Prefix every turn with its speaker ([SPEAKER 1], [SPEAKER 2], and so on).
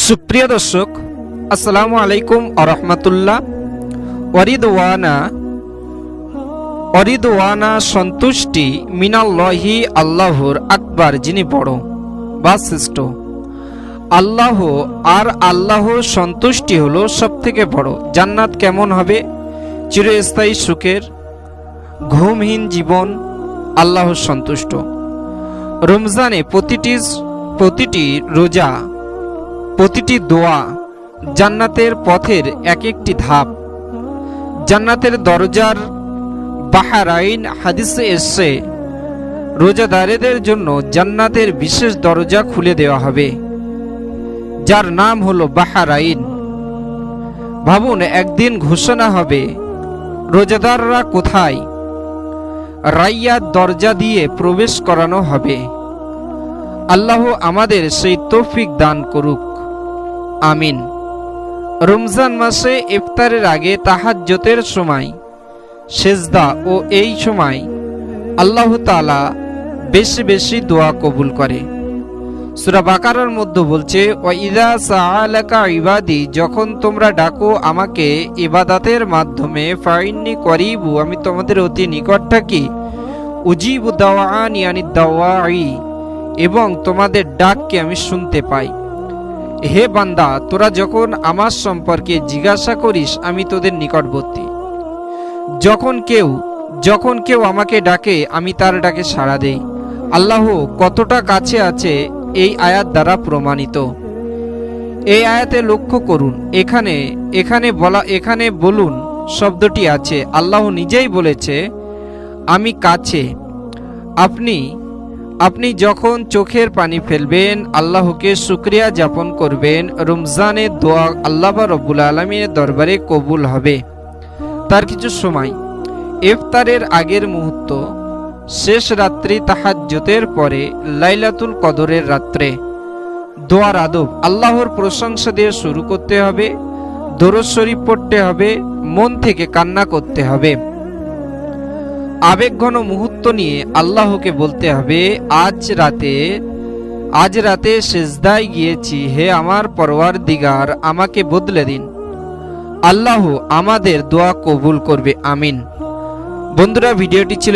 [SPEAKER 1] সুপ্রিয় দর্শক, আসসালামু আলাইকুম ওয়া রাহমাতুল্লাহ। ওয়ারিদওয়ানা সন্তুষ্টি মিনাল্লাহি, আল্লাহর আকবার, যিনি বড় বা শ্রেষ্ঠ। আল্লাহ আর আল্লাহর সন্তুষ্টি হলো সবথেকে বড়। জান্নাত কেমন হবে? চিরস্থায়ী সুখের, ঘুমহীন জীবন, আল্লাহর সন্তুষ্ট। রমজানে প্রতিটি রোজা, প্রতিটি দোয়া জান্নাতের পথের এক একটি ধাপ। জান্নাতের দরজার বাহরাইন হাদিসে এসেছে, রোজাদারেদের জন্য জান্নাতের বিশেষ দরজা খুলে দেওয়া হবে, যার নাম হলো বাহরাইন। ভাবুন, একদিন ঘোষণা হবে রোজাদাররা কোথায়। রাইয়াত দরজা দিয়ে প্রবেশ করানো হবে। আল্লাহ আমাদের সেই তৌফিক দান করুক, আমিন। রমজান মাসে ইফতারের আগে তাহাজ্জুদের সময় সেজদা ও এই সময় আল্লাহ তাআলা বেশি বেশি দোয়া কবুল করে। সূরা বাকারার মধ্যে বলছে, ওয়া ইযা সাআলাকা ইবাদি, যখন তোমরা ডাকো আমাকে ইবাদতের মাধ্যমে, ফাইন্নি করিবু, আমি তোমাদের অতি নিকট থাকি, উজিবু দাওয়ানি আনিদ দাওয়াই, এবং তোমাদের ডাককে আমি শুনতে পাই। হে বান্দা, তোরা যখন আমার সম্পর্কে জিজ্ঞাসা করিস আমি তোদের নিকটবর্তী। যখন কেউ আমাকে ডাকে আমি তার ডাকে সাড়া দেই। আল্লাহ কতটা কাছে আছে এই আয়াত দ্বারা প্রমাণিত। এই আয়াতে লক্ষ্য করুন, এখানে বলুন শব্দটি আছে। আল্লাহ নিজেই বলেছে আমি কাছে। আপনি যখন চোখের পানি ফেলবেন, আল্লাহকে শুকরিয়া যাপন করবেন, রমজানের দোয়া আল্লাহ রব্বুল আলামিনের দরবারে কবুল হবে। তার কিছু সময়, ইফতারের আগের মুহূর্ত, শেষ রাত্রি তাহাজ্জুদের পরে, লাইলাতুল কদরের রাত্রে দোয়ার আদব। আল্লাহর প্রশংসা দিয়ে শুরু করতে হবে, দরুদ শরীফ পড়তে হবে, মন থেকে কান্না করতে হবে। আবেগঘন মুহূর্ত নিয়ে আল্লাহকে বলতে হবে, আজ রাতে সিজদায় গিয়েছি, হে আমার পরওয়ারদিগার, আমাকে বদলে দিন। আল্লাহ আমাদের দোয়া কবুল করবে, আমিন। বন্ধুরা, ভিডিওটি ছিল